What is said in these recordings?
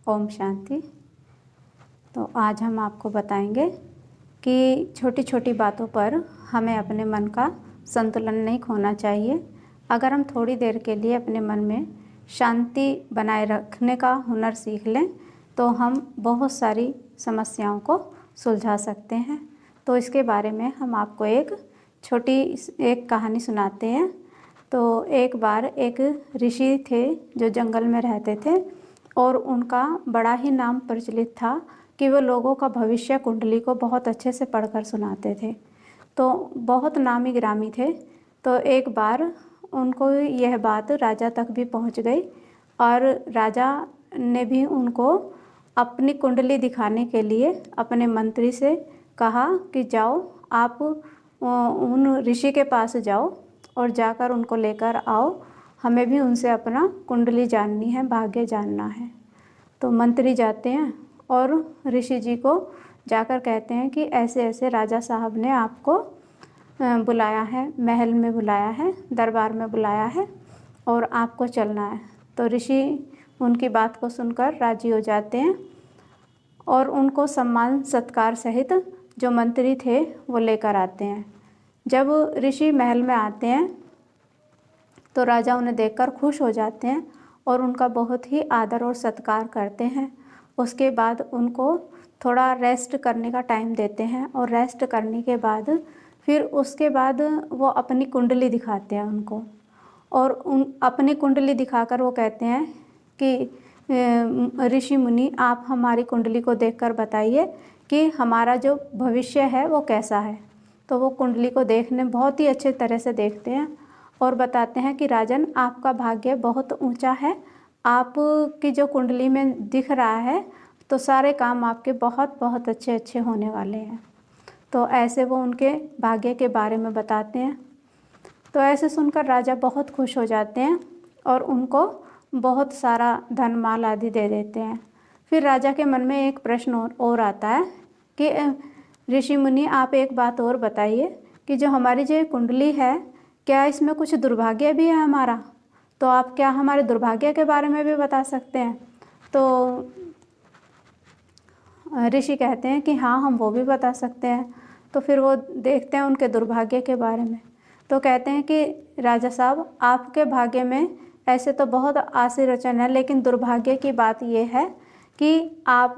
ओम शांति। तो आज हम आपको बताएंगे कि छोटी छोटी बातों पर हमें अपने मन का संतुलन नहीं खोना चाहिए। अगर हम थोड़ी देर के लिए अपने मन में शांति बनाए रखने का हुनर सीख लें तो हम बहुत सारी समस्याओं को सुलझा सकते हैं। तो इसके बारे में हम आपको एक कहानी सुनाते हैं। तो एक बार एक ऋषि थे जो जंगल में रहते थे और उनका बड़ा ही नाम प्रचलित था कि वो लोगों का भविष्य कुंडली को बहुत अच्छे से पढ़कर सुनाते थे। तो बहुत नामी गिरामी थे। तो एक बार उनको यह बात राजा तक भी पहुंच गई और राजा ने भी उनको अपनी कुंडली दिखाने के लिए अपने मंत्री से कहा कि जाओ आप उन ऋषि के पास जाओ और जाकर उनको लेकर आओ, हमें भी उनसे अपना कुंडली जाननी है, भाग्य जानना है। तो मंत्री जाते हैं और ऋषि जी को जाकर कहते हैं कि ऐसे ऐसे राजा साहब ने आपको बुलाया है, महल में बुलाया है, दरबार में बुलाया है और आपको चलना है। तो ऋषि उनकी बात को सुनकर राजी हो जाते हैं और उनको सम्मान सत्कार सहित जो मंत्री थे वो लेकर आते हैं। जब ऋषि महल में आते हैं तो राजा उन्हें देखकर खुश हो जाते हैं और उनका बहुत ही आदर और सत्कार करते हैं। उसके बाद उनको थोड़ा रेस्ट करने का टाइम देते हैं और रेस्ट करने के बाद फिर उसके बाद वो अपनी कुंडली दिखाते हैं उनको और अपनी कुंडली दिखाकर वो कहते हैं कि ऋषि मुनि आप हमारी कुंडली को देखकर बताइए कि हमारा जो भविष्य है वो कैसा है। तो वो कुंडली को देखने बहुत ही अच्छे तरह से देखते हैं और बताते हैं कि राजन आपका भाग्य बहुत ऊंचा है, आपकी जो कुंडली में दिख रहा है तो सारे काम आपके बहुत बहुत अच्छे अच्छे होने वाले हैं। तो ऐसे वो उनके भाग्य के बारे में बताते हैं। तो ऐसे सुनकर राजा बहुत खुश हो जाते हैं और उनको बहुत सारा धन माल आदि दे देते हैं। फिर राजा के मन में एक प्रश्न और आता है कि ऋषि मुनि आप एक बात और बताइए कि जो हमारी जो कुंडली है क्या इसमें कुछ दुर्भाग्य भी है हमारा, तो आप क्या हमारे दुर्भाग्य के बारे में भी बता सकते हैं। तो ऋषि कहते हैं कि हाँ हम वो भी बता सकते हैं। तो फिर वो देखते हैं उनके दुर्भाग्य के बारे में। तो कहते हैं कि राजा साहब आपके भाग्य में ऐसे तो बहुत आशीर्वचन है, लेकिन दुर्भाग्य की बात ये है कि आप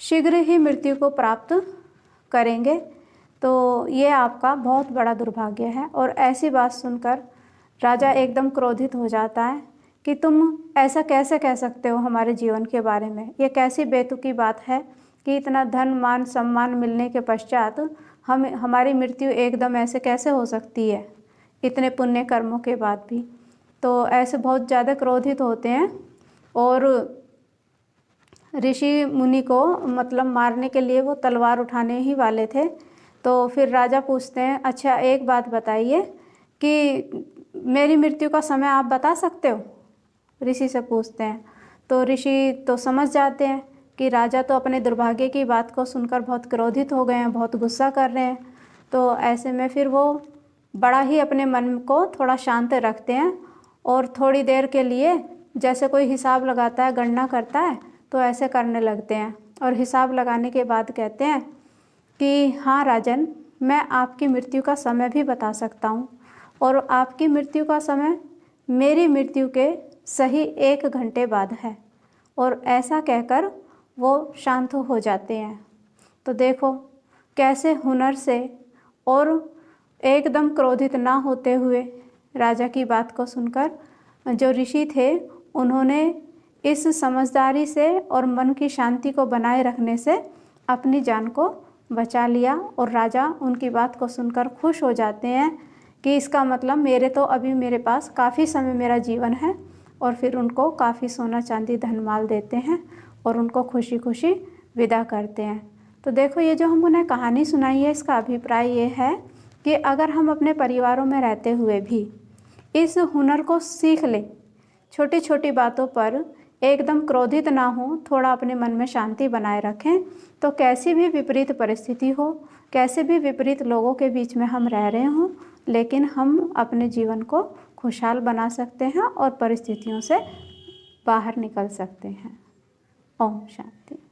शीघ्र ही मृत्यु को प्राप्त करेंगे। तो ये आपका बहुत बड़ा दुर्भाग्य है। और ऐसी बात सुनकर राजा एकदम क्रोधित हो जाता है कि तुम ऐसा कैसे कह सकते हो हमारे जीवन के बारे में, ये कैसी बेतुकी बात है कि इतना धन मान सम्मान मिलने के पश्चात हमारी मृत्यु एकदम ऐसे कैसे हो सकती है, इतने पुण्य कर्मों के बाद भी। तो ऐसे बहुत ज़्यादा क्रोधित होते हैं और ऋषि मुनि को मतलब मारने के लिए वो तलवार उठाने ही वाले थे। तो फिर राजा पूछते हैं अच्छा एक बात बताइए कि मेरी मृत्यु का समय आप बता सकते हो, ऋषि से पूछते हैं। तो ऋषि तो समझ जाते हैं कि राजा तो अपने दुर्भाग्य की बात को सुनकर बहुत क्रोधित हो गए हैं, बहुत गुस्सा कर रहे हैं। तो ऐसे में फिर वो बड़ा ही अपने मन को थोड़ा शांत रखते हैं और थोड़ी देर के लिए जैसे कोई हिसाब लगाता है, गणना करता है, तो ऐसे करने लगते हैं। और हिसाब लगाने के बाद कहते हैं कि हाँ राजन, मैं आपकी मृत्यु का समय भी बता सकता हूँ और आपकी मृत्यु का समय मेरी मृत्यु के सही 1 घंटे बाद है। और ऐसा कहकर वो शांत हो जाते हैं। तो देखो कैसे हुनर से और एकदम क्रोधित ना होते हुए राजा की बात को सुनकर जो ऋषि थे उन्होंने इस समझदारी से और मन की शांति को बनाए रखने से अपनी जान को बचा लिया। और राजा उनकी बात को सुनकर खुश हो जाते हैं कि इसका मतलब मेरे पास काफ़ी समय मेरा जीवन है। और फिर उनको काफ़ी सोना चांदी धन माल देते हैं और उनको खुशी खुशी विदा करते हैं। तो देखो ये जो हम उन्हें कहानी सुनाई है इसका अभिप्राय ये है कि अगर हम अपने परिवारों में रहते हुए भी इस हुनर को सीख लें, छोटी छोटी बातों पर एकदम क्रोधित ना हो, थोड़ा अपने मन में शांति बनाए रखें, तो कैसी भी विपरीत परिस्थिति हो, कैसे भी विपरीत लोगों के बीच में हम रह रहे हों, लेकिन हम अपने जीवन को खुशहाल बना सकते हैं और परिस्थितियों से बाहर निकल सकते हैं। ओम शांति।